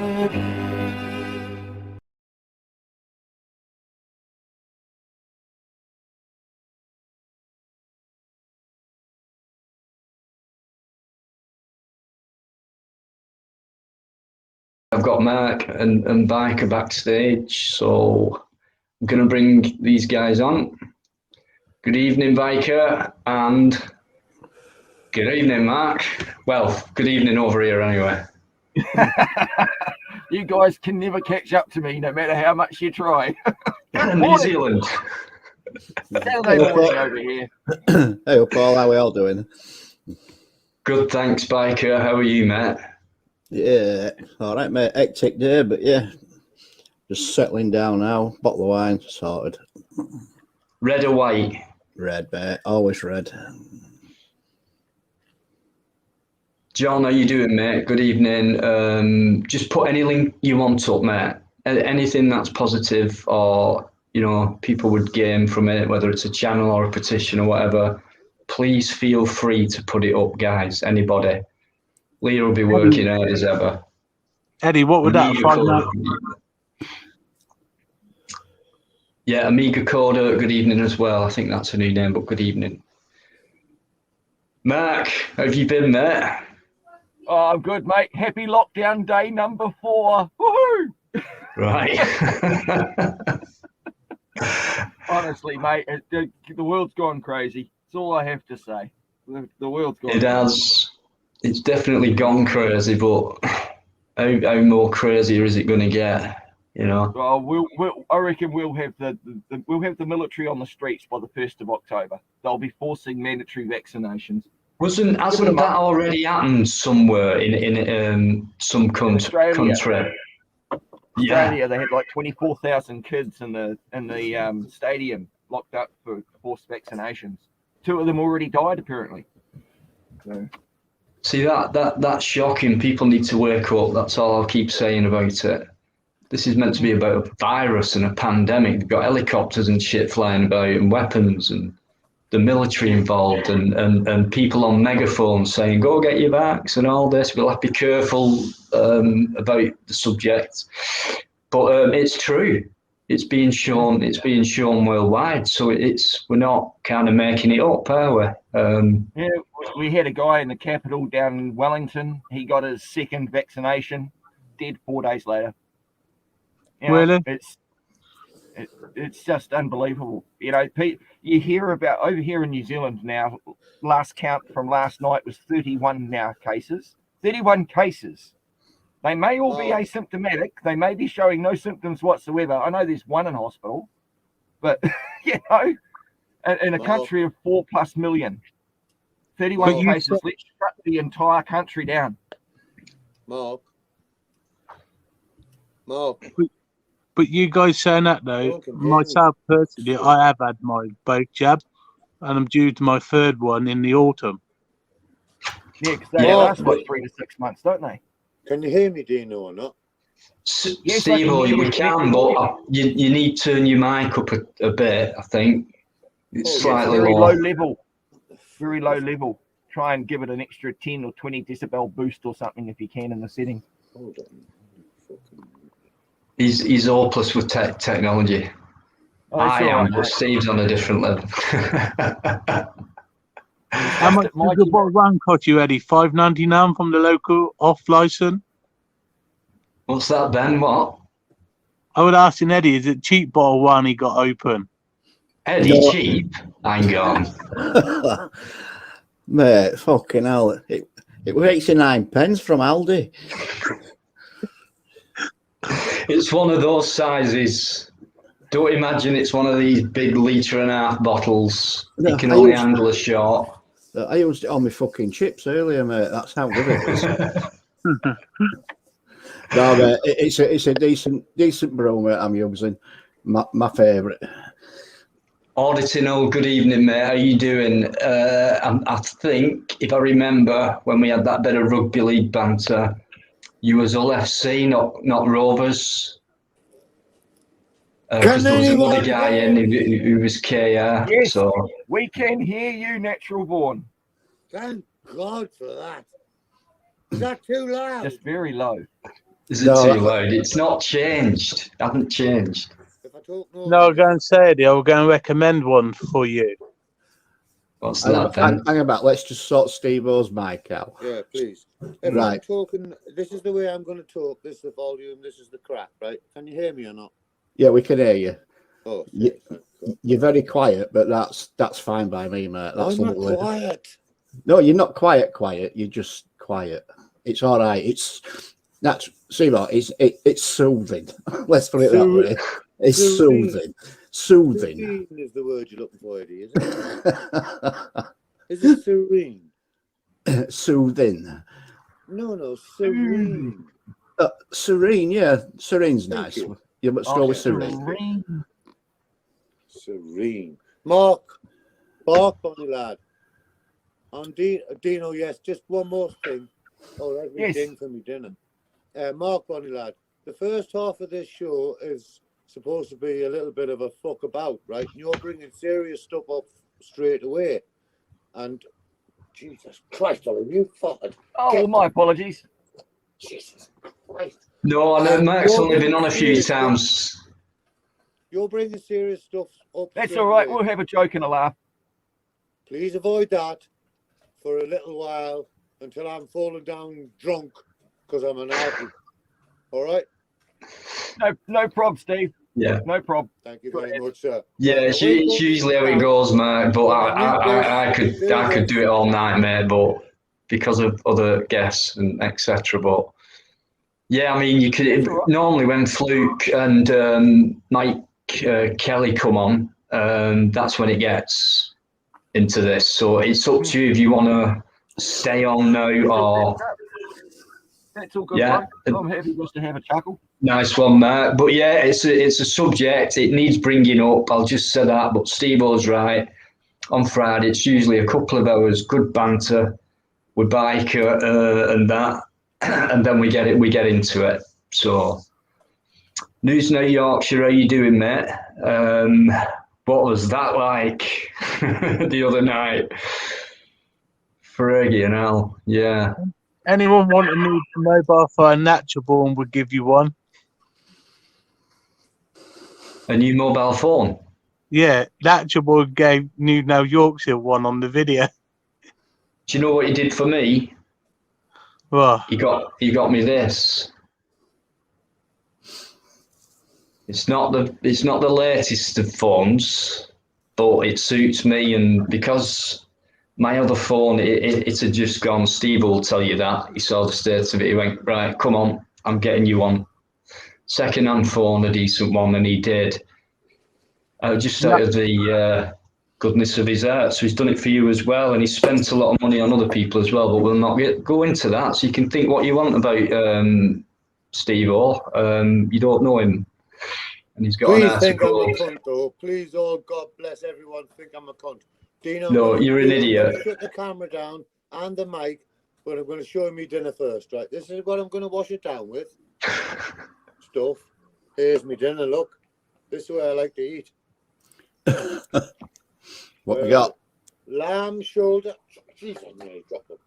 I've got Mark and Biker backstage, so I'm going to bring these guys on. Good evening, Biker, and good evening, Mark. Well, good evening over here anyway. You guys can never catch up to me, no matter how much you try. New Zealand. Saturday morning over here. Hey, Paul, how are we all doing? Good, thanks, Biker. How are you, mate? Yeah, all right, mate. Hectic day, but yeah, just settling down now. Bottle of wine sorted. Red or white? Red, mate. Always red. John, how you doing, mate? Good evening. Just put any link you want up, mate. Anything that's positive or, you know, people would gain from it, whether it's a channel or a petition or whatever, please feel free to put it up, guys. Anybody. Leah will be working hard as ever. Eddie, what would that find? Yeah, Amiga Coda, good evening as well. I think that's a new name, but good evening. Mark, how have you been, mate? Oh, I'm good, mate. Happy lockdown day number 4. Woohoo! Right. Honestly, mate, the world's gone crazy. That's all I have to say. The world's gone crazy. It has. It's definitely gone crazy, but how more crazier is it going to get? You know. Well, I reckon we'll have the military on the streets by the 1st of October. They'll be forcing mandatory vaccinations. Hasn't that already happened somewhere in some country? Australia, they had like 24,000 kids in the stadium locked up for forced vaccinations. 2 of them already died, apparently. So. See, that's shocking. People need to wake up. That's all I'll keep saying about it. This is meant to be about a virus and a pandemic. They've got helicopters and shit flying about and weapons and the military involved and people on megaphones saying, go get your vax and all this. We'll have to be careful about the subject. But it's true. It's being shown worldwide. So we're not kind of making it up, are we? Yeah, we had a guy in the capital down in Wellington. He got his 2nd vaccination, dead 4 days later. You know, really? It's just unbelievable. You know, you hear about over here in New Zealand now. Last count from last night was 31 now cases. 31 cases. They may all be asymptomatic. They may be showing no symptoms whatsoever. I know there's one in hospital, but you know, in a country of 4+ million, 31 cases. Let's shut the entire country down. Mark. But you guys saying that though, myself personally, I have had my both jab, and I'm due to my 3rd one in the autumn. Yeah, because they last like 3 to 6 months, don't they? Can you hear me, Deano, or not? Yes, Steve, we can, but you need to turn your mic up a bit, I think. It's slightly very low. Very low level. Try and give it an extra 10 or 20 decibel boost or something if you can in the setting. Hold on. He's hopeless with technology. I am, but Steve's on a different level. How much does the bottle of wine cost you, Eddie? $5.99 from the local off license? What's that, Ben? What? I would ask Eddie, is it cheap bottle of wine he got open? Eddie, cheap? Hang on. Mate, fucking hell. It was 89 pence from Aldi. It's one of those sizes. Don't imagine it's one of these big 1.5-litre bottles. You can only handle a shot. I used it on my fucking chips earlier, mate. That's how good it is. No, mate, it's a decent brew, mate. I'm using my favourite. Auditino, good evening, mate. How you doing? I think, if I remember, when we had that bit of rugby league banter, you was Hull FC, not Rovers. Because there was another guy in who was KR. Yes, so we can hear you, Natural Born. Thank God for that. Is that too loud? Just very low. Is it No, too loud? It's not changed. Hasn't changed. If I talk No, I was going to say it. I was going to recommend one for you. What's hang that then? about. Let's just sort Steve-O's mic out. Yeah, please. If I'm Right. talking, this is the way I'm going to talk. This is the volume. This is the crap, right? Can you hear me or not? Yeah, we can hear you. Oh, You- shit, thank God. You're very quiet, but that's fine by me, mate. That's I'm not lovely. quiet. No, you're not quiet. You're just quiet. It's all right. See what? It's soothing. Let's put it that way. It's Serene. soothing. Serene is the word you're looking for, Eddie, is it? Is it serene? Soothing. No, serene. Serene, yeah. Serene's Thank nice. you. Yeah, but still with serene. Serene. Serene. Mark, Bonnie lad. On Deano, yes, just one more thing. Oh, that's me Yes. ding for me dinner. Mark, Bonnie lad, the first half of this show is supposed to be a little bit of a fuck about, right? You're bringing serious stuff up straight away. And Jesus Christ, Ollie, you fucking Oh, well, my apologies. Jesus Christ. No, I know Mark's you're only been bringing on a few serious stuff- times. You're bringing serious stuff up. That's straight all right. away. We'll have a joke and a laugh. Please avoid that for a little while until I'm falling down drunk because I'm an alky. All right? No prob, Steve. Yeah. No prob. Thank you Go very ahead. much, sir. Yeah, Right, it's, I will it's go usually how it now. goes, Mark. But When I mute I could this, do it all night, mate. But because of other guests and etc. But yeah, I mean, you could That's all right. normally when Fluke and Mike Kelly come on, that's when it gets into this. So it's up to you if you want to stay on now or That's all good, yeah. bro. I'm happy just to have a chuckle. Nice one, Mark. But yeah, it's a subject. It needs bringing up. I'll just say that. But Steve-O's right. On Friday, it's usually a couple of hours, good banter with biker and that, and then we get into it. So, News Now Yorkshire, how you doing, mate? What was that like the other night? Fergie and Al, yeah. Anyone want a new mobile phone? Natural Born would give you one. A new mobile phone. Yeah, Natural Born gave New Now Yorkshire one on the video. Do you know what he did for me? Well, He got me this. It's not the latest of phones, but it suits me, and because my other phone it had just gone. Steve will tell you that. He saw the state of it. He went, right, come on, I'm getting you one. Second-hand phone, a decent one, and he did. Just out of the goodness of his heart. So he's done it for you as well, and he spent a lot of money on other people as well. But we'll not go into that. So you can think what you want about Steve-O. You don't know him, and he's got Please an ass of think I'm a gold. cunt, though. Please, oh, God bless everyone, think I'm a cunt. Deano, No, what I'm you're gonna an do, I'm idiot. going to shut the camera down and the mic, but I'm going to show me dinner first, right? This is what I'm going to wash it down with. Stuff. Here's me dinner, look. This is where I like to eat. What we got? Lamb shoulder. Jesus, I nearly dropped it.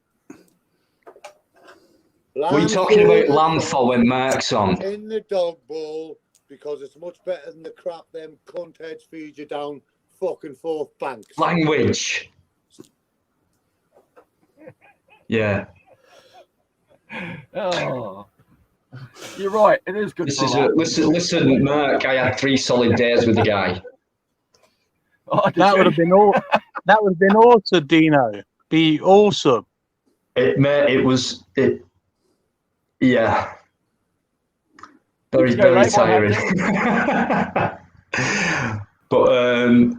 What are you Lamb talking about shoulder lamb sauce for when Mark's on? in the dog bowl because it's much better than the crap them cunt heads feed you down fucking Forth Banks. Language. Yeah. Oh, you're right. It is good This for a is laugh. listen, Mark. I had 3 solid days with the guy. Oh, did that you? would have been all. That would have been awesome, Dino. Be awesome. It was. Yeah. Very, Did you go very label tiring. But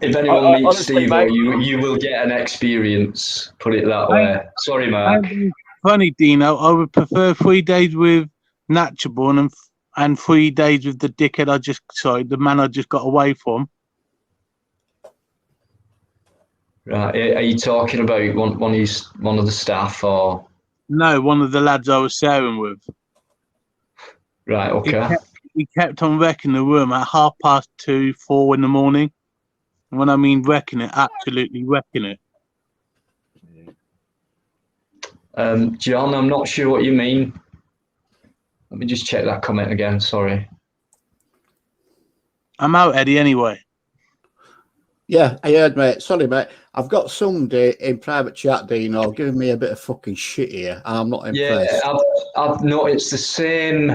if anyone I meets honestly, Steve, mate. you will get an experience. Put it that I- way. Sorry, Mark. Funny, Dino. I would prefer 3 days with Natural Born and 3 days with the dickhead the man I just got away from. Right? Are you talking about one of the staff or? No, one of the lads I was sharing with. Right. Okay. He kept on wrecking the room at 2:30, 4 in the morning. And when I mean wrecking it, absolutely wrecking it. John, I'm not sure what you mean. Let me just check that comment again. Sorry. I'm out, Eddie, anyway. Yeah, I heard, mate. Sorry, mate. I've got somebody in private chat, Deano, giving me a bit of fucking shit here. I'm not impressed. Yeah, I've noticed the same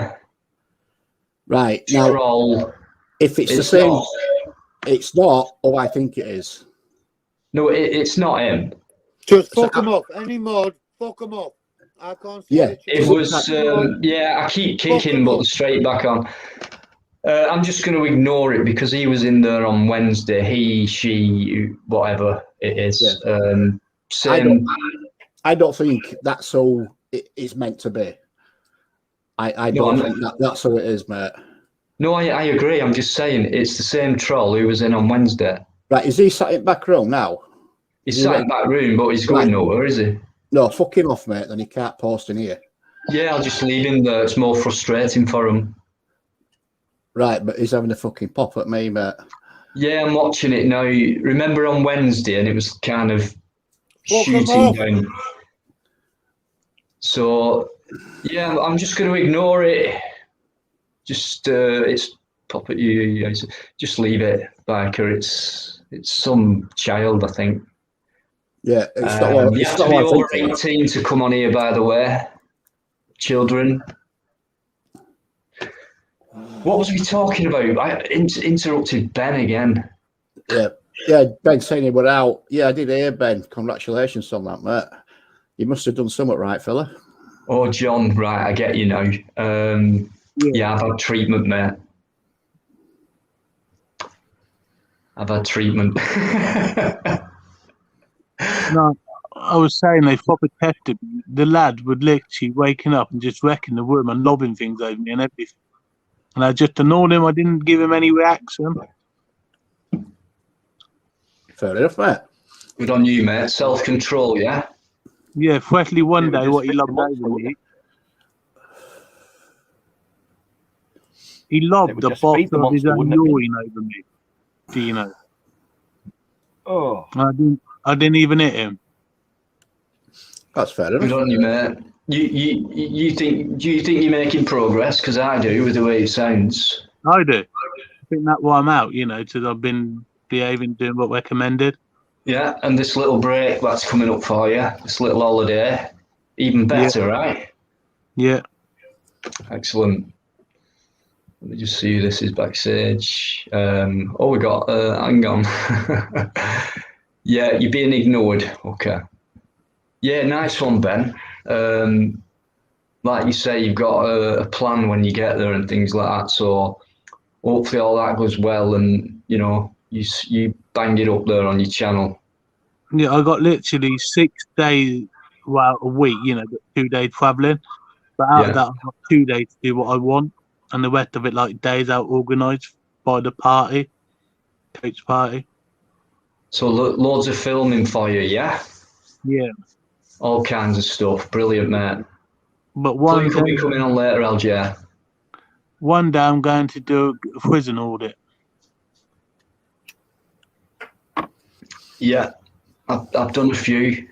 Right, now, troll. if it's the It's same, not. it's not, oh, I think it is. No, it's not him. Just fuck them off. Any mod, fuck them off. I can't see Yeah, the It chat. was, yeah, I keep kicking, but straight back on. I'm just going to ignore it because he was in there on Wednesday. He, she, whatever it is. Yeah. Same. I don't think that's all it is meant to be. I No, don't think that's how it is, mate. No, I agree. I'm just saying it's the same troll who was in on Wednesday. Right, is he sat in back row now? He's sat in back room, but he's going nowhere, is he? No, fuck him off, mate. Then he can't post in here. Yeah, I'll just leave him there. It's more frustrating for him. Right, but he's having a fucking pop at me, mate. Yeah, I'm watching it now. Remember on Wednesday, and it was kind of shooting down. So, yeah, I'm just going to ignore it. Just it's pop at you. Just leave it, Biker. It's some child, I think. Yeah, it's not. You have to be over 18 to come on here, by the way. Children. What was we talking about? I interrupted Ben again. Yeah, Ben saying he were out. Yeah, I did hear Ben. Congratulations on that, mate. You must have done something right, fella. Oh, John, right, I get you now. Yeah, I've had treatment, mate. I've had treatment. No, I was saying they proper tested me. The lad would literally waking up and just wrecking the room and lobbing things over me and everything. And I just ignored him. I didn't give him any reaction. Fair enough, mate. Good on you, mate. Self-control, yeah? Yeah, especially one day what he lobbed over me. He lobbed the bottle of his own urine over me. Do you know? Oh. I didn't even hit him. That's fair enough. Good on you, mate. You think? Do you think you're making progress? Because I do, with the way it sounds. I do. I think that's why I'm out. You know, because I've been behaving, doing what recommended. Yeah, and this little break that's coming up for you, this little holiday, even better, right? Yeah. Excellent. Let me just see who this is backstage. We got. Hang on. Yeah, you're being ignored. Okay. Yeah, nice one, Ben. Like you say, you've got a plan when you get there and things like that. So hopefully all that goes well, and you know you bang it up there on your channel. Yeah, I got literally 6 days, well, a week. You know, 2 days traveling. But out of that, I've got 2 days to do what I want, and the rest of it like days out organised by the party, coach party. So loads of filming for you, yeah? Yeah. All kinds of stuff. Brilliant, mate. But one Click will day, be coming on later, LJ. one day I'm going to do a prison audit. Yeah, I've done a few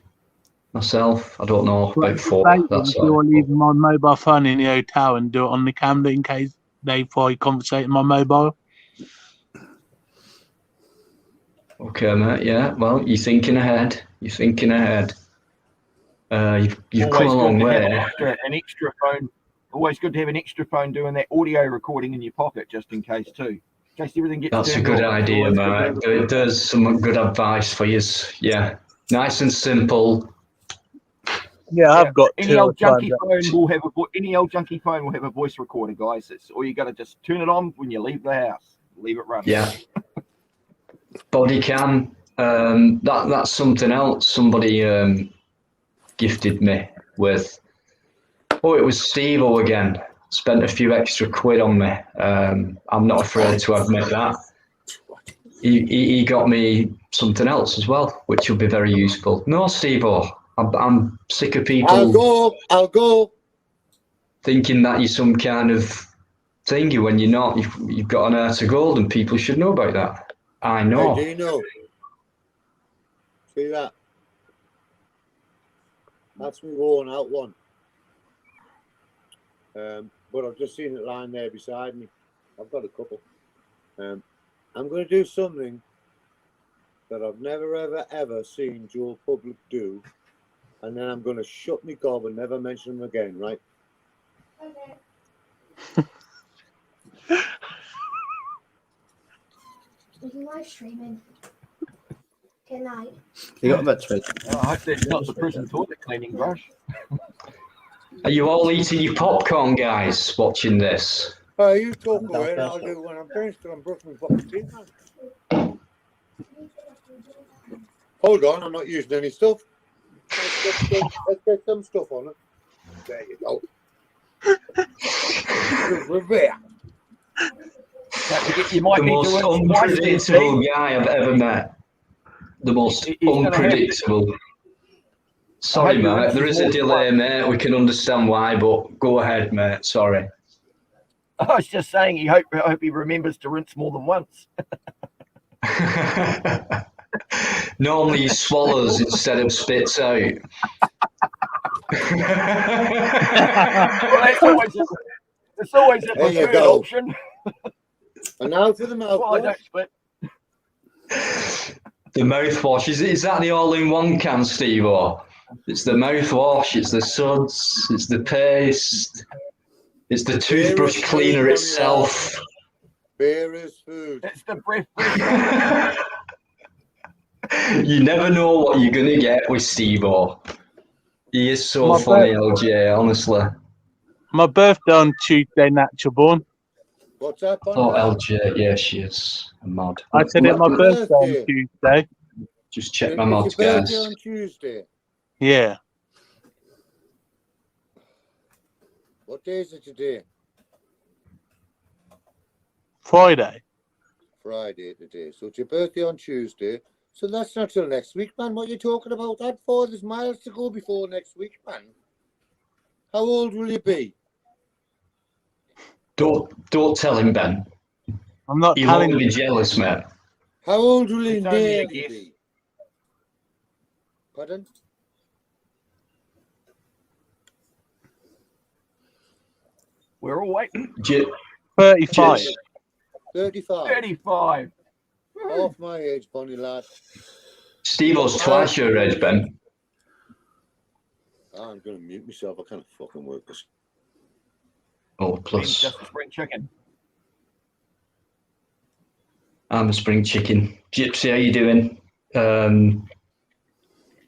myself. I don't know, about 4. That's Do I leave my mobile phone in the hotel and do it on the camera in case they try conversating my mobile? Okay, mate. Yeah. Well, you're thinking ahead. You're thinking ahead. You've come a long way. An extra phone. Always good to have an extra phone doing that audio recording in your pocket, just in case too. In case everything gets. That's a good idea, mate. There's some good advice for you. Yeah, nice and simple. Yeah, I've got any old junky phone will have any old junky phone will have a voice recorder, guys. It's all you got to just turn it on when you leave the house. Leave it running. Yeah. Body cam. That's something else. Somebody gifted me with. Oh, it was Steve-O again. Spent a few extra quid on me. I'm not afraid to admit that. He got me something else as well, which will be very useful. No, Steve-O, I'm sick of people. I'll go. Thinking that you're some kind of thingy when you're not. You've got an heart of gold, and people should know about that. I know. Hey, Deano. See that? That's me worn out one. but I've just seen it lying there beside me. I've got a couple. I'm going to do something that I've never, ever, ever seen Joe Public do, and then I'm going to shut me gob and never mention them again, right? Are you live streaming? Good night. You got that Twitch? I hope that's not the prison toilet cleaning brush. Are you all eating your popcorn, guys, watching this? You talk away and I'll do when I'm finished and I'm brushing my fucking teeth, man. Hold on, I'm not using any stuff. Let's get some stuff on it. There you go. Revere. You might The be most doing unpredictable guy I've ever met. The most He's gonna have to- unpredictable. Sorry, hope your mate. There is a rinse is more delay, than mate. We can understand why, but go ahead, mate. Sorry. I was just saying, I hope he remembers to rinse more than once. Normally he swallows instead of spits out. Well, that's always a There you preferred go. option. And now for the Well, I mouthwash. don't spit. The mouthwash. Is that the all-in-one can, Steve? Or it's the mouthwash, it's the suds, it's the paste, it's the toothbrush cleaner itself. Beer is food. It's the breath. You never know what you're gonna get with Steve. Or he is so My funny, LJ. Honestly. My birthday on Tuesday, natural born. What's that, Oh, Bonnie? LJ. Yeah, she is. I'm mad. I said it's my Happy birthday on birthday. Tuesday. Just check It's my your mods, birthday guys. on Tuesday. Yeah. What day is it today? Friday. Friday today. So it's your birthday on Tuesday. So that's not till next week, man. What are you talking about that for? There's miles to go before next week, man. How old will you be? Don't tell him, Ben. I'm not He'll telling only you. be jealous, mate. How old will you It's only a nearly guess. be? Pardon? We're all waiting. 35. 35. 35. Half my age, Bonnie lad. Steve-O's twice your age, Ben. I'm going to mute myself. I can't fucking work this. Oh, Ben's plus just a spring chicken. I'm a spring chicken. Gypsy, how you doing?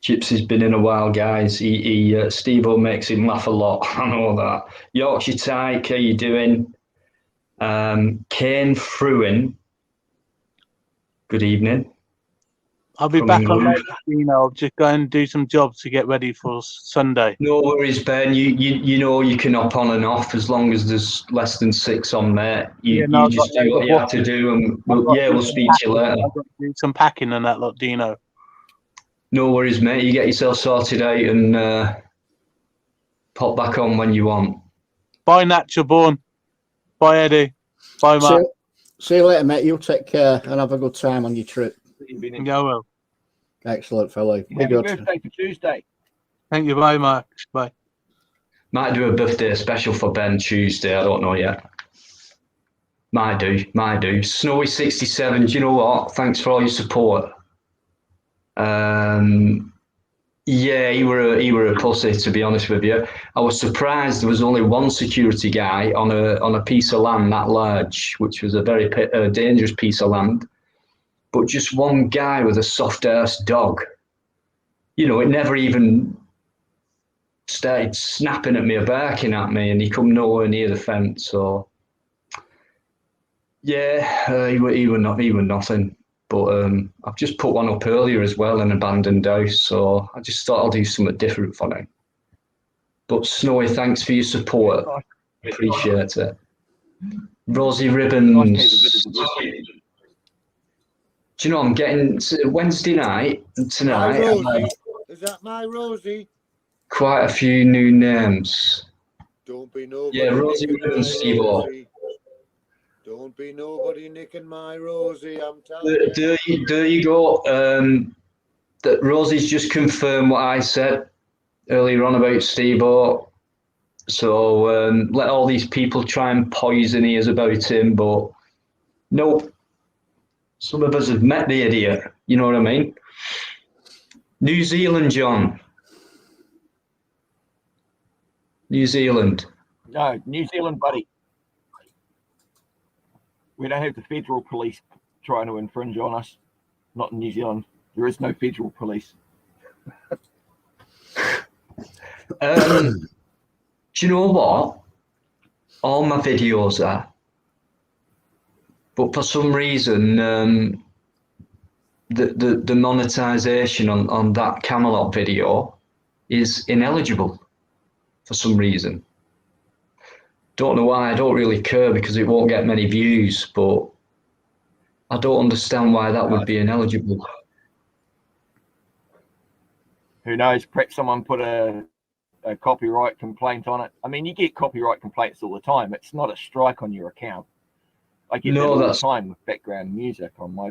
Gypsy's been in a while, guys. Steve-O makes him laugh a lot. I know that. Yorkshire Tyke, how you doing? Kane Fruin, good evening. I'll be From back on England. later. I'll just go and do some jobs to get ready for Sunday. No worries, Ben. You know you can hop on and off as long as there's less than 6 on there. You I've just got do what loads you of have to do, and I've got to do we'll some speak to you packing. later. I've got to do some packing and that lot, Deano. No worries, mate. You get yourself sorted out and pop back on when you want. Bye, Natural Born. Bye, Eddie. Bye, Matt. See you later, mate. You take care and have a good time on your trip. Yeah, I will. Excellent, fellow. Be Happy good. birthday for Tuesday. Thank you. Bye, Mark. Bye. Might do a birthday special for Ben Tuesday. I don't know yet. Might do. Snowy67. Do you know what? Thanks for all your support. Yeah, he were a pussy, to be honest with you. I was surprised there was only one security guy on a piece of land that large, which was a very dangerous piece of land. But just one guy with a soft-ass dog. You know, it never even started snapping at me or barking at me, and he come nowhere near the fence. So, yeah, he were nothing. But I've just put one up earlier as well, an abandoned house. So I just thought I'll do something different for now. But Snowy, thanks for your support. Appreciate it. Rosie Ribbons. Do you know, I'm getting Wednesday night and tonight. My Rosie. Is that my Rosie? Quite a few new names. Don't be nobody. Yeah, Rosie nicking Ribbons, my Steve-O. Rosie. Don't be nobody nicking my Rosie. I'm telling you. There you go. That Rosie's just confirmed what I said earlier on about Steve-O. So let all these people try and poison ears about him, but nope. Some of us have met the idiot. You know what I mean? New Zealand, John. New Zealand. No, New Zealand, buddy. We don't have the federal police trying to infringe on us. Not in New Zealand. There is no federal police. Do you know what? All my videos are. But for some reason, the monetization on that Camelot video is ineligible for some reason. Don't know why. I don't really care because it won't get many views, but I don't understand why that would be ineligible. Who knows? Perhaps someone put a copyright complaint on it. I mean, you get copyright complaints all the time. It's not a strike on your account. I get that all the time with background music on my.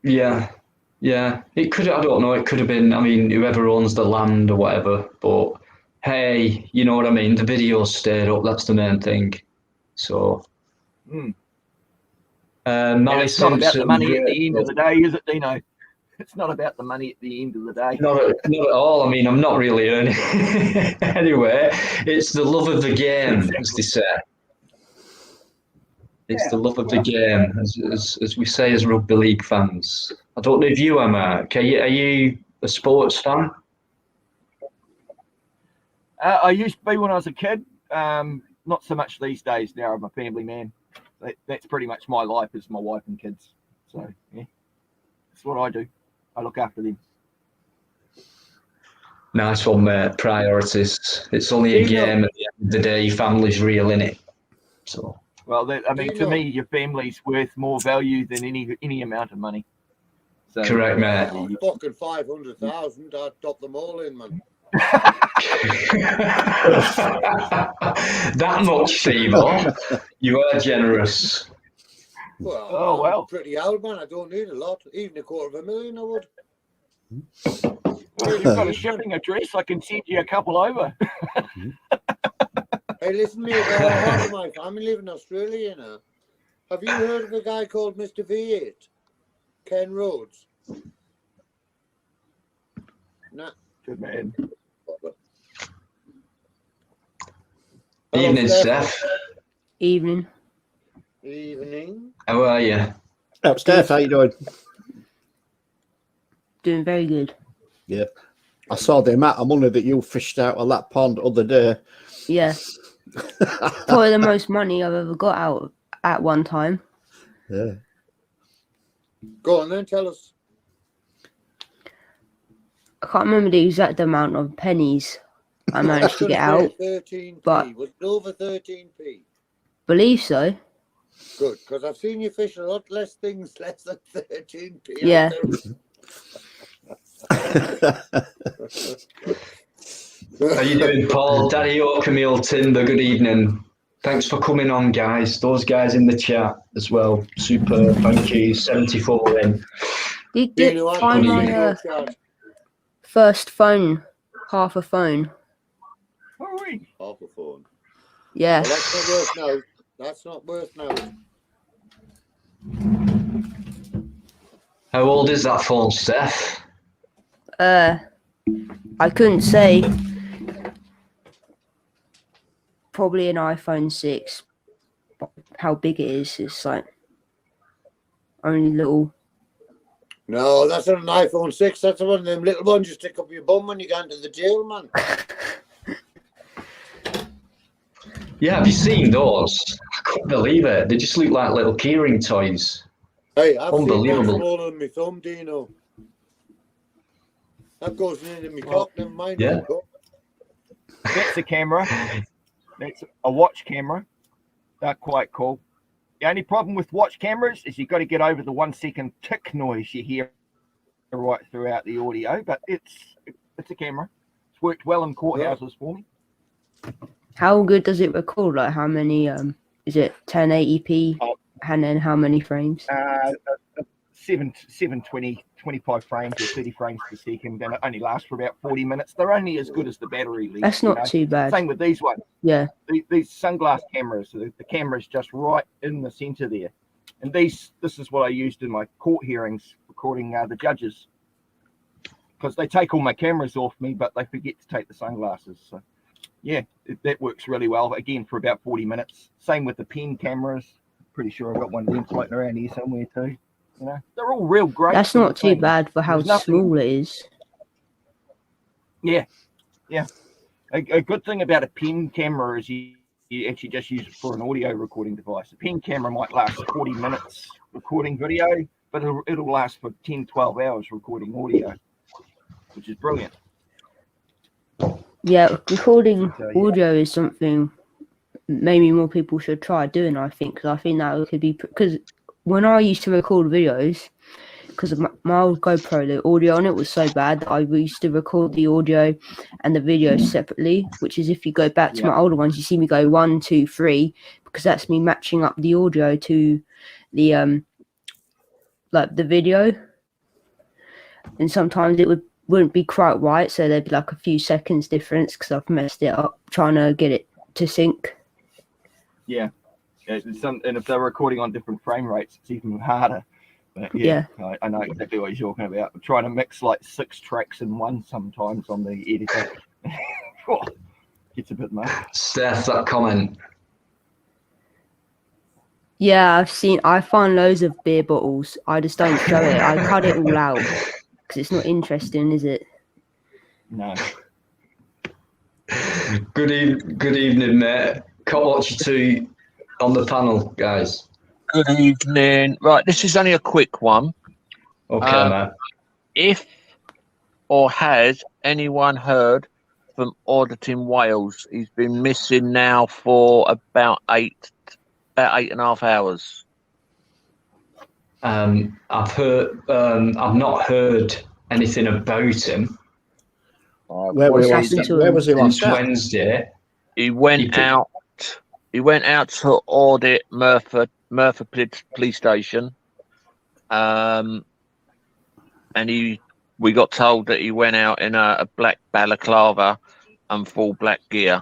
Yeah. It could. I don't know. It could have been. I mean, whoever owns the land or whatever. But hey, you know what I mean. The video's stayed up. That's the main thing. So. And it's not about the money at the end of the day, is it, Deano? It's not about the money at the end of the day. Not at all. I mean, I'm not really earning anyway. It's the love of the game, as they say. It's the love of the game, as we say as rugby league fans. I don't know if you are, Mark. Are you a sports fan? I used to be when I was a kid. Not so much these days. Now I'm a family man. That's pretty much my life, is my wife and kids. So yeah, that's what I do. I look after them. Nice one, mate. Priorities. It's only a game at the end of the day. Family's real, innit? So. Well, I mean, to me, your family's worth more value than any amount of money. So, correct, mate. Fucking 500,000. I'd top them all in, man. That much, Steve. You are generous. Well, I'm pretty old, man. I don't need a lot. Even $250,000, I would. Well, you've got a shipping address. I can send you a couple over. Hey, listen, mate. Half of my family live in Australia now. Have you heard of a guy called Mr. V8? Ken Rhodes? Nah. Good man. Evening, Steph. Evening. Evening. How are you? Oh, Steph, how you doing? Doing very good. Yeah. I saw the amount of money that you fished out of that pond the other day. Yeah. Probably the most money I've ever got out at one time. Yeah. Go on then, tell us. I can't remember the exact amount of pennies I managed to get out. 13p. But was it over 13p? Believe so. Good, because I've seen you fish a lot less things less than 13p. Yeah. How you doing, Paul? Daddy or Camille Timber, good evening. Thanks for coming on, guys. Those guys in the chat as well. Super, thank you. 74 in. Did find my first phone, half a phone. Half a phone. Yeah. Well, that's not worth now. That's not worth now. How old is that phone, Steph? I couldn't say. Probably an iPhone 6. How big it is like only little. No, that's not an iPhone 6. That's one of them little ones you stick up your bum when you go into the jail, man. Yeah, have you seen those? I couldn't believe it. They just look like little keyring toys. Hey, I've unbelievable. seen one smaller than my thumb, Deano. That goes into my cock, never mind. Yeah. That's a camera. That's a watch camera. They're quite cool. The only problem with watch cameras is you've got to get over the 1 second tick noise you hear right throughout the audio, but it's a camera. It's worked well in courthouses for me. How good does it record? Like how many is it 1080p and then how many frames? 720 25 frames or 30 frames per second, and it only lasts for about 40 minutes. They're only as good as the battery leaves. That's not too bad. Same with these ones. Yeah. These sunglass cameras, the camera's just right in the center there. And this is what I used in my court hearings, recording the judges. Because they take all my cameras off me, but they forget to take the sunglasses. So, yeah, that works really well. Again, for about 40 minutes. Same with the pen cameras. Pretty sure I've got one of them floating around here somewhere too. You know, they're all real great. That's not too bad for how small it is. Yeah, yeah. A good thing about a pen camera is you actually just use it for an audio recording device. A pen camera might last 40 minutes recording video, but it'll last for 10, 12 hours recording audio, which is brilliant. Yeah, recording audio is something maybe more people should try doing, I think, because I think that could be, because when I used to record videos, because of my old GoPro, the audio on it was so bad that I used to record the audio and the video separately, which is if you go back to my older ones, you see me go 1, 2, 3, because that's me matching up the audio to the like the video. And sometimes it wouldn't be quite right, so there'd be like a few seconds difference because I've messed it up trying to get it to sync. Yeah. And if they're recording on different frame rates, it's even harder. But yeah. I know exactly what you're talking about. I'm trying to mix like 6 tracks in one sometimes on the editor. Gets a bit much. Steph, that comment. Yeah, I find loads of beer bottles. I just don't show it. I cut it all out because it's not interesting, is it? No. Good evening, mate. Can't watch you two on the panel, guys. Good evening. Right, this is only a quick one. Okay, mate. If or has anyone heard from Auditing Wales? He's been missing now for about 8.5 hours. I've not heard anything about him. Where was he last Since Wednesday. He went out to audit Merthyr Police Station, and we got told that he went out in a black balaclava and full black gear.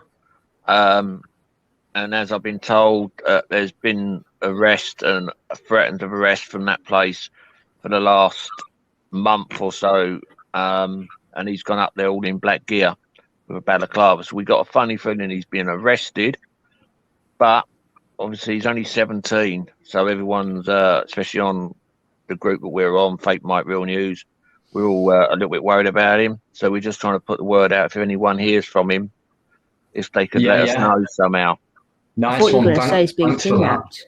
And as I've been told, there's been arrest and threatened of arrest from that place for the last month or so. And he's gone up there all in black gear with a balaclava. So we got a funny feeling he's been arrested, but obviously he's only 17. So everyone's, especially on the group that we're on, Fake Mike Real News, we're all a little bit worried about him. So we're just trying to put the word out if anyone hears from him, if they could let us know somehow. Nice I thought you were one. going to say he's been kidnapped.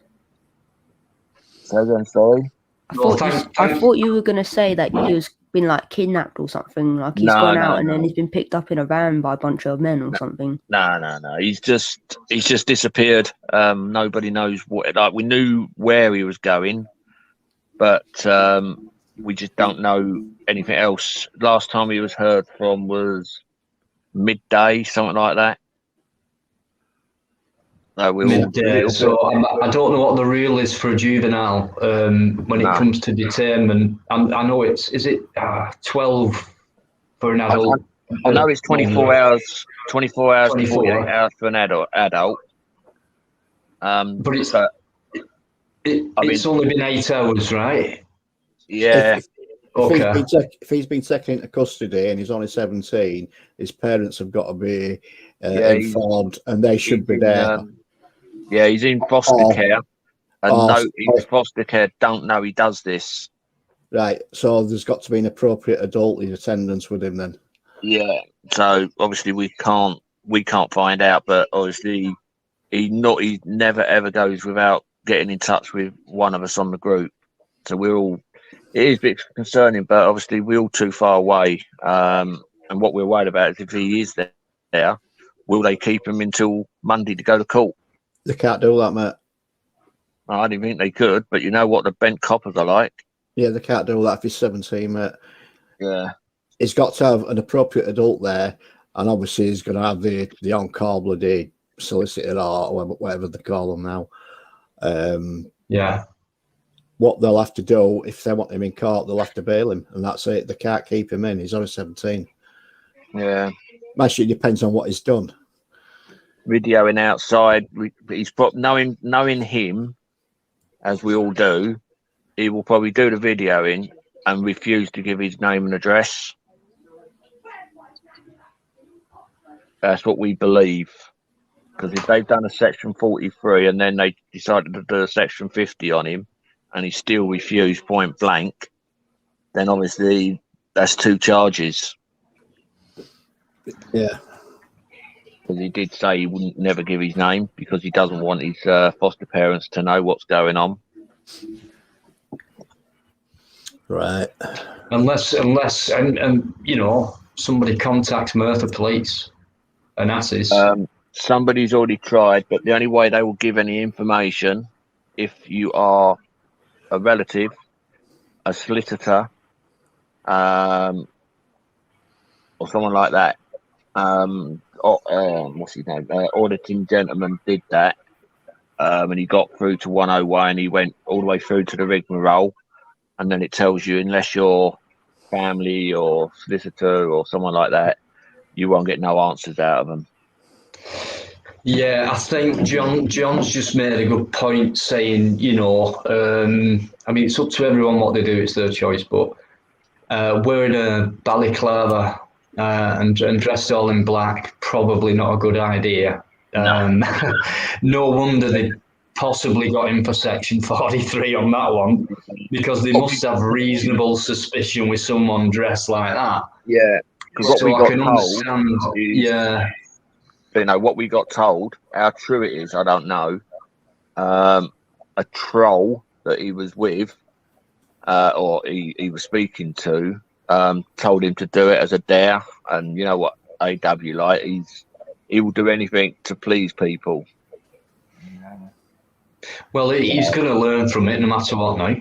So then, sorry. I thought you were going to say that he was been like kidnapped or something. Like he's gone out and then he's been picked up in a van by a bunch of men or something. No. He's just disappeared. Nobody knows what. Like we knew where he was going, but we just don't know anything else. Last time he was heard from was midday, something like that. Midday. So I don't know what the rule is for a juvenile when it comes to detainment. I know is it 12 for an adult? I know it's 24 hours. 24 hours to 48 hours for an adult. But it's only been 8 hours, right? Yeah. If he's been taken into custody and he's only 17, his parents have got to be informed, and they should be there. He's in foster care, and his foster care don't know he does this. Right, so there's got to be an appropriate adult in attendance with him then. Yeah, so obviously we can't find out, but obviously he never ever goes without getting in touch with one of us on the group. So it is a bit concerning, but obviously we're all too far away. And what we're worried about is if he is there, will they keep him until Monday to go to court? They can't do that, mate. I didn't think they could, but you know what the bent coppers are like. Yeah, they can't do that if he's 17, mate. Yeah. He's got to have an appropriate adult there, and obviously he's going to have the on-call bloody solicitor or whatever they call them now. Yeah. what they'll have to do if they want him in court, they'll have to bail him, and that's it. They can't keep him in. He's only 17. Yeah. Actually, it depends on what he's done. Videoing outside, he's knowing him, as we all do, he will probably do the videoing and refuse to give his name and address. That's what we believe. Because if they've done a section 43 and then they decided to do a section 50 on him and he still refused point blank, then obviously that's 2 charges. Yeah. Because he did say he wouldn't never give his name because he doesn't want his foster parents to know what's going on. Right. Unless and you know, somebody contacts Merthyr Police and asks. Somebody's already tried, but the only way they will give any information if you are a relative, a solicitor, or someone like that. What's his name? Auditing gentleman did that, and he got through to 101. He went all the way through to the rigmarole, and then it tells you unless you're family or solicitor or someone like that, you won't get no answers out of them. Yeah, I think John's just made a good point saying, you know, I mean, it's up to everyone what they do, it's their choice, but wearing a balaclava and dressed all in black, probably not a good idea. No wonder they possibly got in for section 43 on that one, because they must have reasonable suspicion with someone dressed like that. Yeah, because what So we I got can told understand, is, yeah. you know, what we got told, how true it is, I don't know. A troll that he was with, or he was speaking to, told him to do it as a dare. And you know what AW like, he will do anything to please people. Well, he's going to learn from it no matter what now.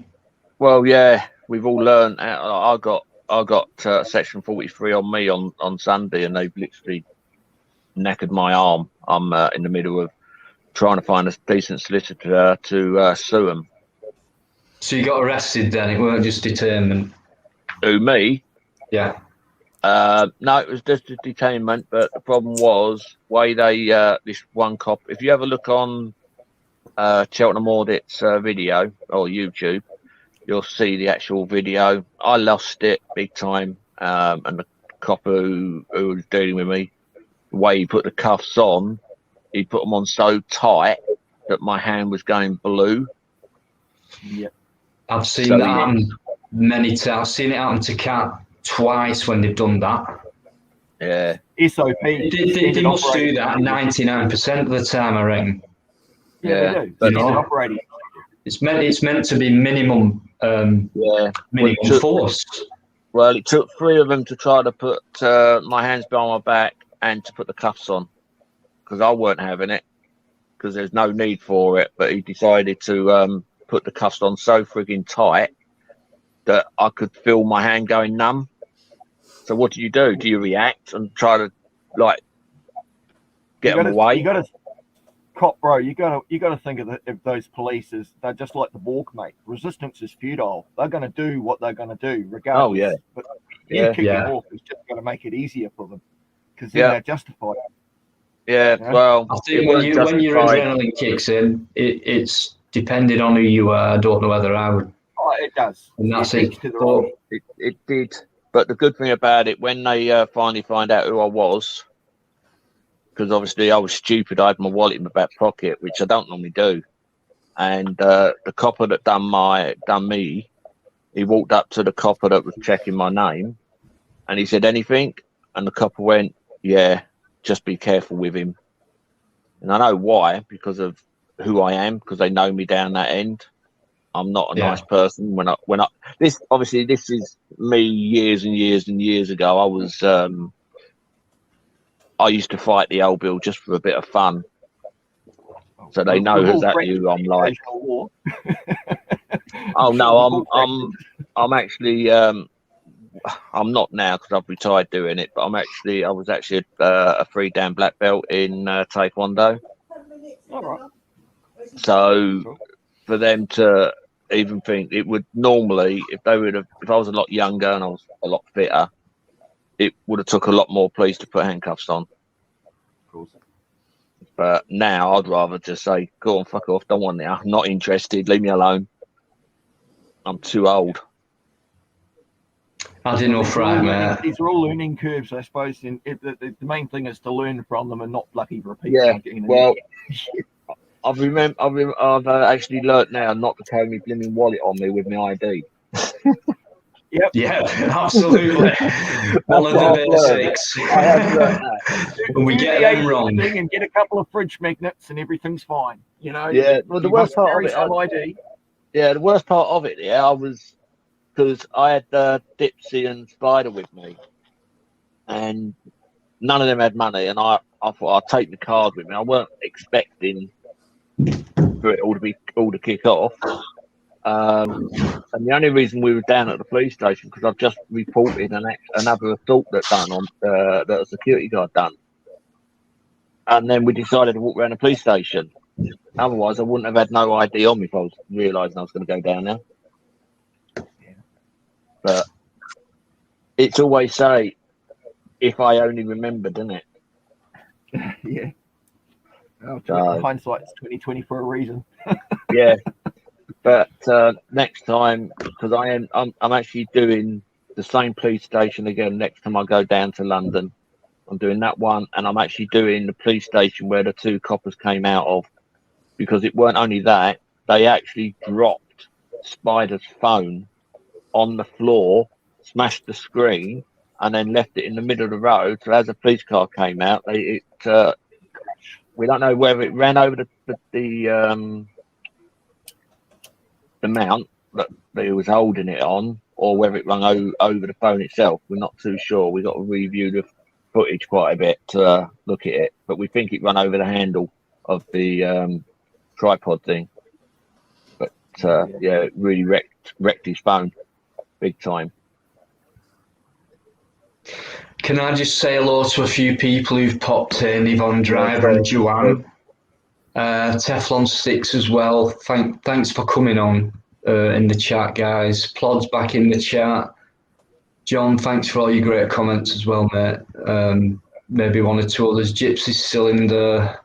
Well, yeah, we've all learned. I got section 43 on me on Sunday, and they've literally knackered my arm. I'm in the middle of trying to find a decent solicitor to sue him. So you got arrested then? It weren't just detainment? Who, me? Yeah. No, it was just a detainment, but the problem was way they this one cop. If you have a look on Cheltenham Audit's video or YouTube, you'll see the actual video. I lost it big time, and the cop who was dealing with me, the way he put the cuffs on, he put them on so tight that my hand was going blue. Yep. I've seen that happen many times. I've seen it happen to Cat twice when they've done that. Yeah. SOP. They must do that 99% of the time, I reckon. Yeah, they do. But operating. It's meant to be minimum force. Well, it took 3 of them to try to put my hands behind my back and to put the cuffs on, because I weren't having it, because there's no need for it. But he decided to put the cuffs on so frigging tight that I could feel my hand going numb. So what do? Do you react and try to like get them away? You got to, cop bro. You got to think of those police as they're just like the walk, mate. Resistance is futile. They're going to do what they're going to do, regardless. Oh yeah. But kicking off is just going to make it easier for them, because then they're justified. Yeah, well, I think when your adrenaline kicks in, it's depending on who you are. I don't know whether I would. Oh, it does. And that's it. It did. But the good thing about it, when they finally find out who I was, because obviously I was stupid, I had my wallet in my back pocket, which I don't normally do. And the copper that done me, he walked up to the copper that was checking my name, and he said, "Anything?" And the copper went, "Yeah, just be careful with him." And I know why, because of who I am, because they know me down that end. I'm not a nice person. This is me years and years and years ago. I was I used to fight the old bill just for a bit of fun, so they know exactly who I'm like. Oh no, I'm actually I'm not now because I've retired doing it, but I was actually a 3-dan black belt in Taekwondo. All right. So for them to even think it would normally, if I was a lot younger and I was a lot fitter, it would have took a lot more police to put handcuffs on. Of course. But now I'd rather just say, go on, fuck off, don't want it. I'm not interested, leave me alone. I'm too old. I didn't know right, mate. These are all learning curves, I suppose. And the main thing is to learn from them and not bloody repeat Yeah, them again. well, I've actually learnt now not to carry my blimmin' wallet on me with my ID. Yep. Yeah, absolutely. One of the basics. I have learnt that. And we get them wrong. And get a couple of fridge magnets and everything's fine. You know. Yeah. Well, the worst part of it, ID. Yeah, the worst part of it, I was, because I had Dipsy and Spider with me, and none of them had money, and I thought I'd take the card with me. I weren't expecting for it all to kick off. And the only reason we were down at the police station because I've just reported another assault that a security guard done, and then we decided to walk around the police station. Otherwise, I wouldn't have had no ID on me if I was realising I was going to go down there. But it's always say, if I only remembered, isn't it? Yeah. Oh, hindsight's 20/20 for a reason. Yeah. But next time, because I'm actually doing the same police station again next time I go down to London. I'm doing that one, and I'm actually doing the police station where the two coppers came out of, because it weren't only that, they actually dropped Spider's phone on the floor, smashed the screen, and then left it in the middle of the road. So as a police car came out, we don't know whether it ran over the mount that he was holding it on, or whether it rung over the phone itself. We're not too sure. We got to review the footage quite a bit to look at it, but we think it ran over the handle of the tripod thing. But yeah, it really wrecked his phone big time. Can I just say hello to a few people who've popped in? Yvonne Driver and Joanne. Teflon Sticks as well. Thanks for coming on in the chat, guys. Plod's back in the chat. John, thanks for all your great comments as well, mate. Maybe one or two others. Gypsy Cylinder.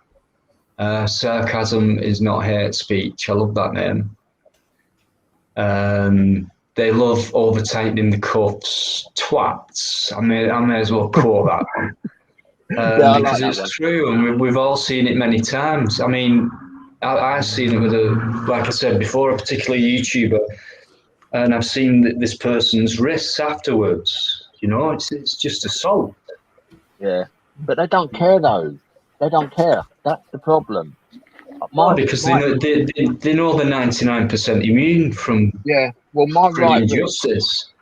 Sarcasm is not hate speech. I love that name. They love over-tightening the cuffs. Twats. I may as well quote that one. Because it's true, and we've all seen it many times. I mean, I've seen it with like I said before, a particular YouTuber, and I've seen this person's wrists afterwards. You know, it's just assault. Yeah, but they don't care though. They don't care. That's the problem. Because they know they're 99% immune from injustice.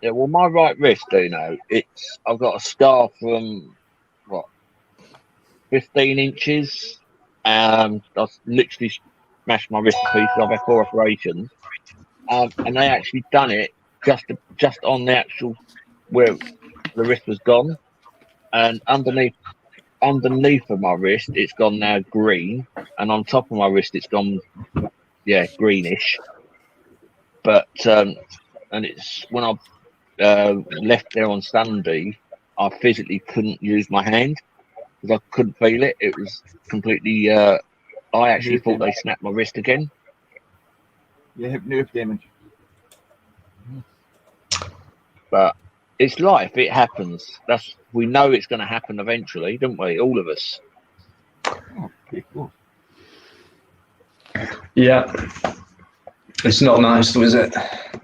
Yeah, well, my right wrist, I've got a scar from 15 inches. I've literally smashed my wrist to pieces. I've had 4 operations, and they actually done it just on the actual where the wrist was gone, and underneath of my wrist it's gone now green, and on top of my wrist it's gone greenish. But and it's when I left there on Sunday, I physically couldn't use my hand because I couldn't feel it. It was completely. I actually thought they snapped my wrist again. You have nerve damage. But it's life. It happens. We know it's going to happen eventually, don't we? All of us. Oh, okay, cool. Yeah. It's not nice, though, is it?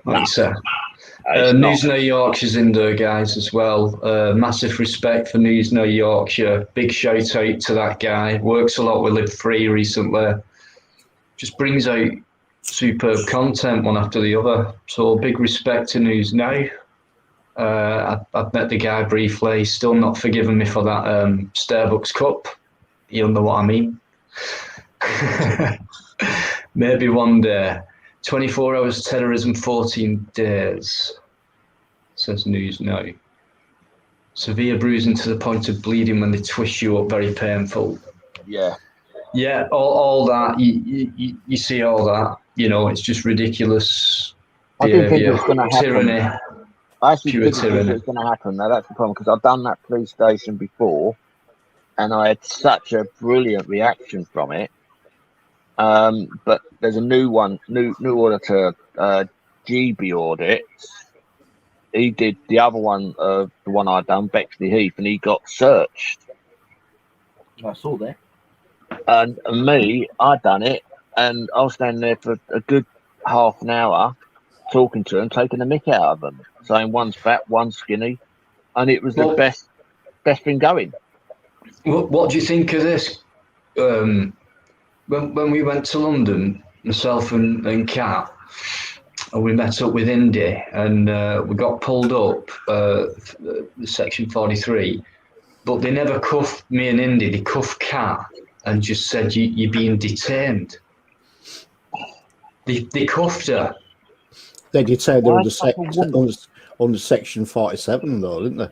Like you said. News No Yorkshire's in there, guys, as well. Massive respect for News No Yorkshire. Big shout out to that guy. Works a lot with Live Free recently. Just brings out superb content one after the other. So big respect to News Now. I've met the guy briefly. He's still not forgiven me for that Starbucks cup. You'll know what I mean. Maybe one day. 24 hours terrorism, 14 days, says News Now. Severe bruising to the point of bleeding when they twist you up, very painful. Yeah. Yeah, all that, you see all that. you know, it's just ridiculous I didn't think it behaviour, was going to happen. tyranny, I actually pure didn't think it tyranny. was going to happen. Now that's the problem because I've done that police station before, and I had such a brilliant reaction from it. But there's a new auditor, GB Audits. He did the other one, the one I done, Bexley Heath, and he got searched. I saw that. And me, I done it, and I was standing there for a good half an hour talking to him, taking the mick out of them, saying one's fat, one's skinny, and it was the Well- best thing going. What do you think of this? When we went to London, myself and Kat, and we met up with Indy, and we got pulled up, section 43, but they never cuffed me and Indy. They cuffed Kat and just said you're being detained. They cuffed her. They did say they're Why under, fuck a woman? under section 47, though, didn't they?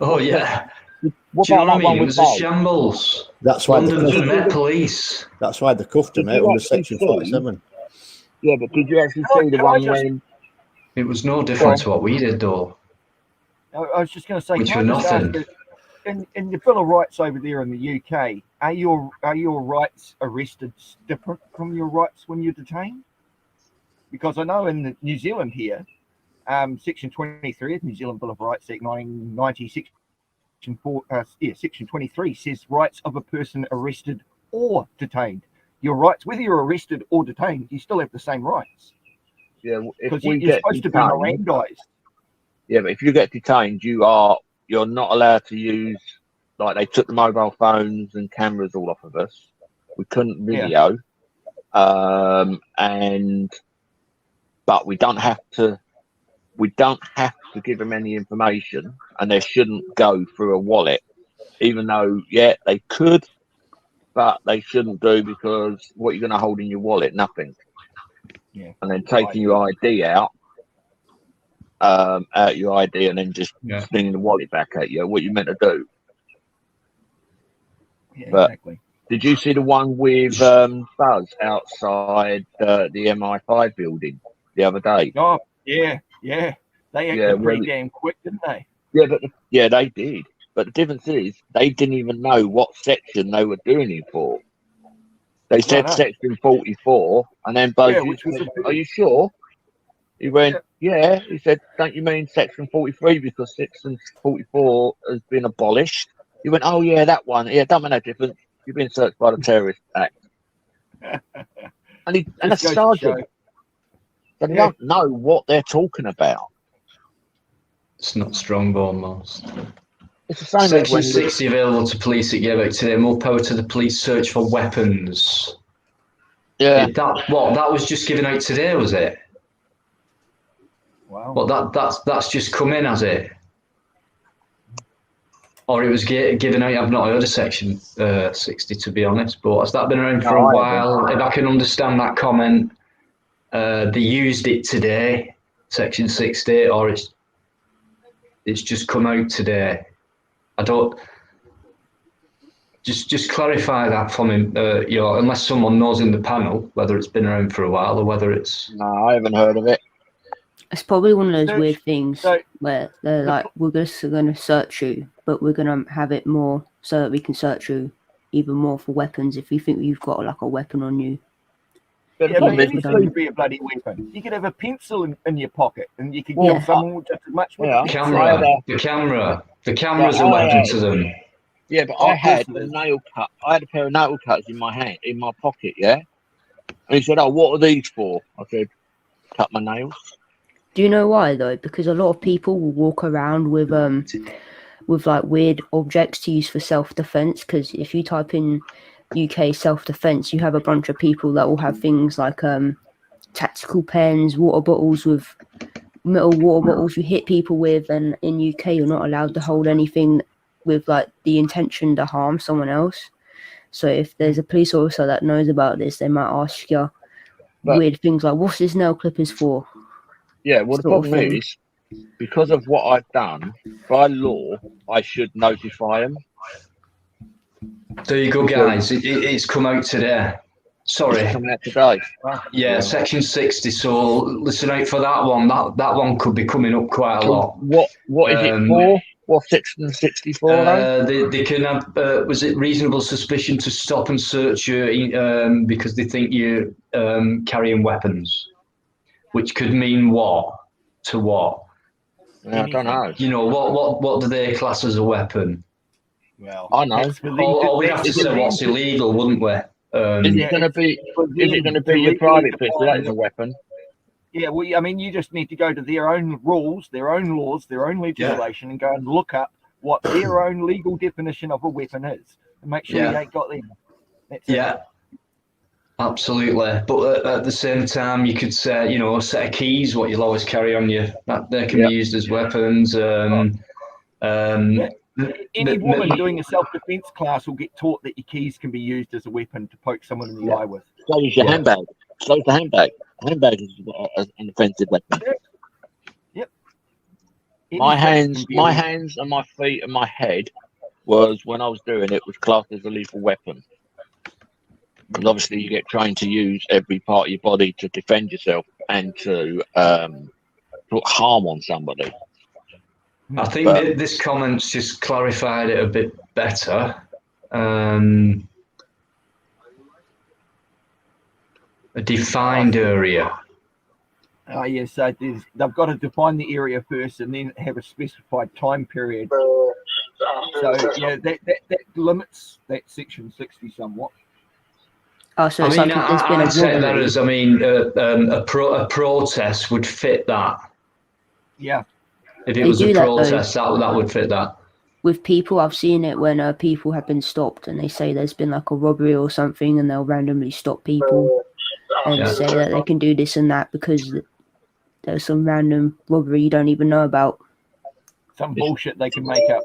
Oh yeah. What Do you know about what I that one mean? It with was a Dave? shambles. That's why London the Met Police. That's why the cuffed him Did out you under actually section see- 47. Yeah, but did you actually Can I- see the can I one just- when? It was no different to what we did, though. I was just going to say, Which can were I just ask nothing. you, in your Bill of Rights over there in the UK, are your rights arrested different from your rights when you're detained? Because I know in New Zealand here, Section 23 of New Zealand Bill of Rights Act 1990, Section 23 says rights of a person arrested or detained. Your rights, whether you're arrested or detained, you still have the same rights. Yeah, if Because we you're get supposed to be detained, Mirandized. yeah, but if you get detained, you're not allowed to use, like they took the mobile phones and cameras all off of us. We couldn't video, but we don't have to give them any information, and they shouldn't go through a wallet, even though they could, but they shouldn't do because what you're going to hold in your wallet, nothing. Yeah. And then taking your ID out your ID and then just slinging the wallet back at you, what you meant to do. Yeah, But exactly. did you see the one with Buzz outside the MI5 building the other day? Oh, yeah. They acted where pretty damn quick, didn't they? Yeah, but they did. But the difference is they didn't even know what section they were doing it for. They said no. section 44, and then Buzz which was said, "Are you sure?" He went, "Yeah." He said, "Don't you mean section 43 because section 44 has been abolished?" He went, "Oh yeah, that one. Yeah, don't make no difference. You've been searched by the Terrorist Act." and a Just goes to sergeant. show. So they don't know what they're talking about. It's not strong almost. It's the same as Section when 60 available to police at IJWT today. More power to the police search for weapons. That was just given out today, was it? Wow. Well, that's just come in, has it? Or it was given out. I've not heard of Section 60, to be honest. But has that been around for a while? If I can understand that comment, they used it today, Section 60, or it's just come out today. I don't. Just clarify that for me. Unless someone knows in the panel whether it's been around for a while or whether it's. No, I haven't heard of it. It's probably one of those weird things so- where they're like, we're just going to search you, but we're going to have it more so that we can search you even more for weapons if you think you've got like a weapon on you. But Yeah, but Yeah, anything don't- could be a bloody weapon. You could have a pencil in your pocket and you could Yeah. kill someone with just as much with Yeah. a pencil. The camera's a weapon to them. Yeah, but Oh, I had of course a it is. nail cut. I had a pair of nail cuts in my hand, in my pocket. Yeah, and he said, "Oh, what are these for?" I said, "Cut my nails." Do you know why though? Because a lot of people will walk around with like weird objects to use for self-defense. Because if you type in UK self-defense, you have a bunch of people that will have things like tactical pens, water bottles with metal water bottles you hit people with, and in UK you're not allowed to hold anything with like the intention to harm someone else. So if there's a police officer that knows about this, they might ask you weird things like, "What's this nail clippers for?" Yeah, well, the Sort of problem thing. is because of what I've done by law, I should notify them. There you go, guys. It's come out today. Sorry. Coming out today. Yeah, section 60. So listen out for that one. That one could be coming up quite a So lot. what is it for? What's section 64 though? They can have, was it reasonable suspicion to stop and search you because they think you're carrying weapons, which could mean what to what? I don't know. You know, what do they class as a weapon? Well, I know. that's for them Or we'd have to Is say it- what's illegal, wouldn't we? Is it going to be? Is it going to be your private pistol? That is a weapon. Yeah, well, I mean, you just need to go to their own rules, their own laws, their own legislation, and go and look up what their own legal definition of a weapon is, and make sure you ain't got them. That's it. Absolutely. But at the same time, you could say, you know, a set of keys, what you'll always carry on you, that they can be used as weapons. Any woman doing a self-defense class will get taught that your keys can be used as a weapon to poke someone in the eye with. So is your handbag. So is the handbag. Handbag is an offensive weapon. Yep. My hands and my feet and my head was, when I was doing it, was classed as a lethal weapon. And obviously you get trained to use every part of your body to defend yourself and to put harm on somebody. I think this comment's just clarified it a bit better. A defined area. Oh, yeah, so they've got to define the area first and then have a specified time period. So, yeah, that limits that section 60 somewhat. Oh, so I it's mean, like there's been I'd say that robbery. as, I mean, a protest would fit that. Yeah. If it They was a do that, though. protest, that would fit that. With people, I've seen it when people have been stopped and they say there's been like a robbery or something, and they'll randomly stop people and say that they can do this and that because there's some random robbery you don't even know about. Some bullshit they can make up.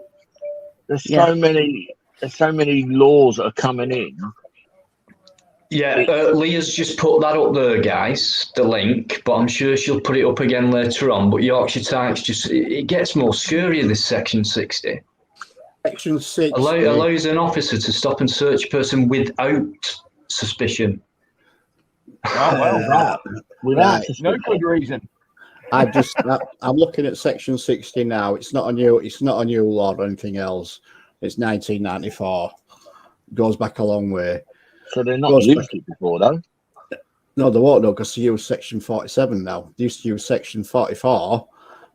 There's so many laws that are coming in. Yeah, Leah's just put that up there, guys, the link, but I'm sure she'll put it up again later on. But Yorkshire Types it gets more scary, this section 60. Section 60 allows an officer to stop and search a person without suspicion. Oh, well, no good reason. I'm looking at section 60 now. It's not a new law or anything else. It's 1994. Goes back a long way. So they're not used it before, though? No, they won't, though, because they use section 47 now. They used to use section 44.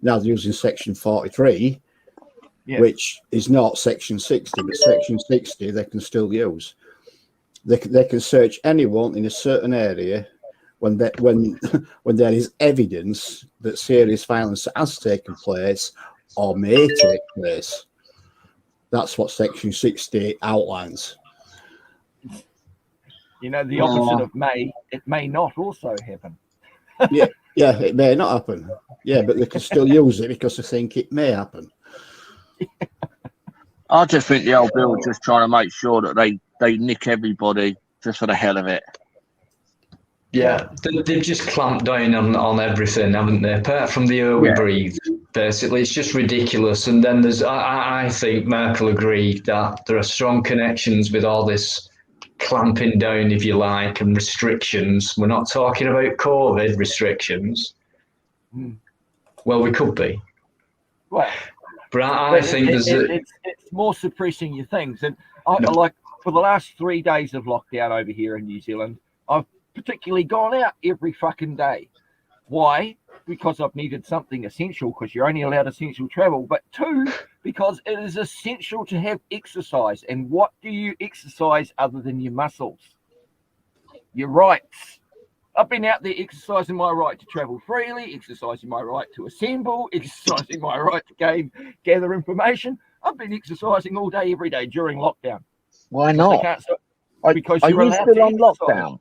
Now they're using section 43, which is not section 60, but section 60 they can still use. They can search anyone in a certain area when there is evidence that serious violence has taken place or may take place. That's what section 60 outlines. You know, the opposite of may, it may not also happen. yeah, it may not happen. Yeah, but they can still use it because they think it may happen. I just think the old bill is just trying to make sure that they nick everybody just for the hell of it. Yeah, they've just clamped down on everything, haven't they? Apart from the air we breathe, basically, it's just ridiculous. And then I think Mark will agree that there are strong connections with all this clamping down, if you like, and restrictions. We're not talking about COVID restrictions. Well, we could be. Well, but I think it's more suppressing your things. And like for the last 3 days of lockdown over here in New Zealand, I've particularly gone out every fucking day. Why? Because I've needed something essential, because you're only allowed essential travel. But 2, because it is essential to have exercise. And what do you exercise other than your muscles? Your rights. I've been out there exercising my right to travel freely, exercising my right to assemble, exercising my right to gather information. I've been exercising all day, every day during lockdown. Why not? Because are you're you still on exercise. Lockdown?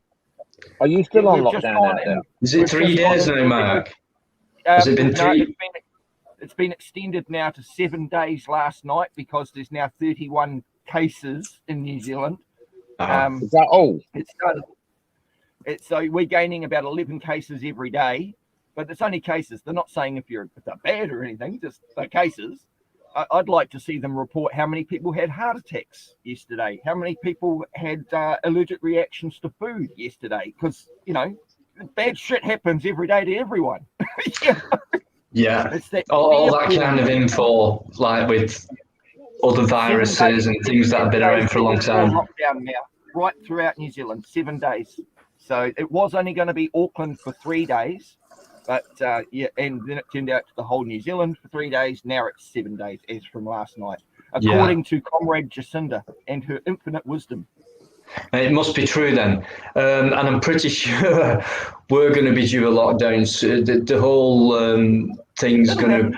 Are you still on lockdown out there? Is it 3 days now, Mark? Has it been 3? It's been extended now to 7 days last night because there's now 31 cases in New Zealand. Is that all? So we're gaining about 11 cases every day, but it's only cases. They're not saying if they're bad or anything, just they're cases. I'd like to see them report how many people had heart attacks yesterday, how many people had allergic reactions to food yesterday, because, you know, bad shit happens every day to everyone. You know? Yeah, It's that all that kind of info, like with other viruses and things that have been around for a long time. Lockdown now, right throughout New Zealand, 7 days. So it was only going to be Auckland for 3 days, but yeah, and then it turned out to the whole New Zealand for 3 days. Now it's 7 days, as from last night, according to Comrade Jacinda and her infinite wisdom. It must be true then, and I'm pretty sure we're going to be due a lockdown. So the whole thing's going to,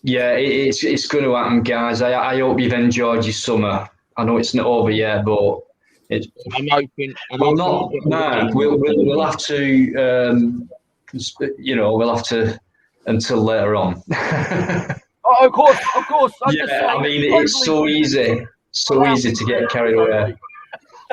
yeah, it's going to happen, guys. I hope you've enjoyed your summer. I know it's not over yet, but it's. I'm hoping. No, we'll have to, you know, we'll have to until later on. Oh, of course. Yeah, I mean, it's so easy to get carried away.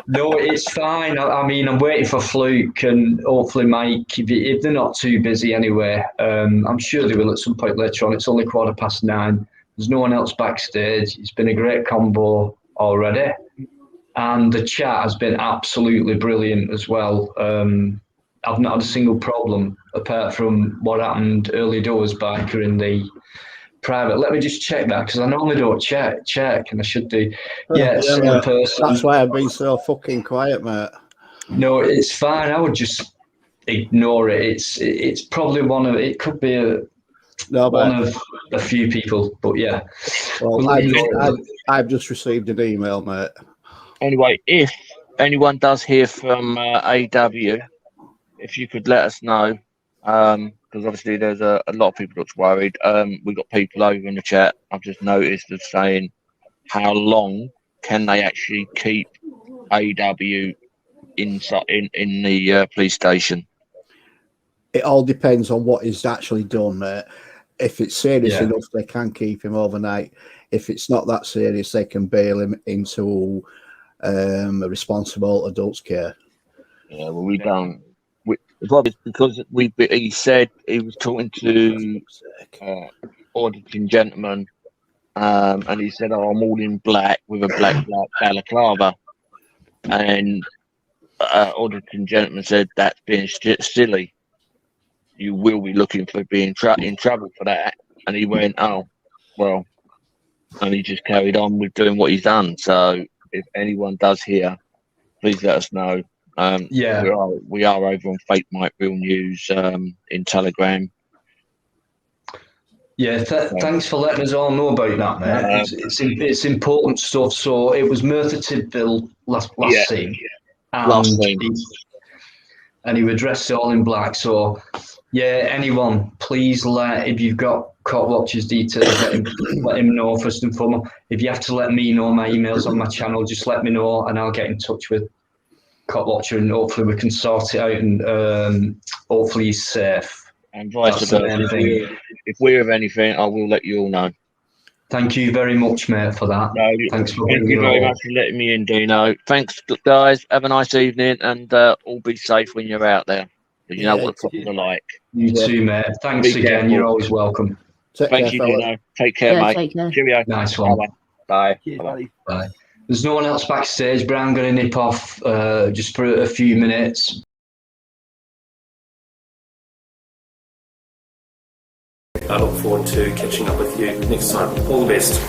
No, it's fine. I mean, I'm waiting for Fluke and hopefully Mike, if they're not too busy anyway. I'm sure they will at some point later on. It's only 9:15. There's no one else backstage. It's been a great combo already. And the chat has been absolutely brilliant as well. I've not had a single problem apart from what happened early doors back in the private. Let me just check that, because I normally don't check, and I should do. Yeah, same person. That's why I've been so fucking quiet, mate. No, it's fine. I would just ignore it. It's probably it could be one of a few people, but yeah. Well, I've just received an email, mate. Anyway, if anyone does hear from AW, if you could let us know, because obviously there's a lot of people that's worried. We've got people over in the chat, I've just noticed, of saying how long can they actually keep AW inside in the police station? It all depends on what is actually done, mate. If it's serious enough, they can keep him overnight. If it's not that serious, they can bail him into a responsible adult's care. Yeah, well, we don't. Probably because he said he was talking to auditing gentleman, and he said, "Oh, I'm all in black with a black balaclava," and auditing gentleman said, "That's being silly. You will be looking for being in trouble for that." And he went, "Oh, well," and he just carried on with doing what he's done. So if anyone does hear, please let us know. We are over on Fake Mike Real News in Telegram. Yeah, thanks for letting us all know about that, mate. It's important stuff. So it was Merthyr Tydfil last scene, and he was dressed all in black. So yeah, anyone, please if you've got Court Watcher's details, let him know first and foremost. If you have to let me know, my email's on my channel, just let me know and I'll get in touch with Court Watcher and hopefully we can sort it out and hopefully he's safe. And vice versa. If we have anything, I will let you all know. Thank you very much, mate, for that. Thank you very much for letting me in, Deano. Thanks, guys. Have a nice evening and all be safe when you're out there. You know what the fuckers are like. You too, mate. Thanks again. You're always welcome. Thank you, Deano. Take care, mate. Take care. Cheerio. Nice one. Bye. Bye. There's no one else backstage, but I'm going to nip off just for a few minutes. I look forward to catching up with you next time. All the best.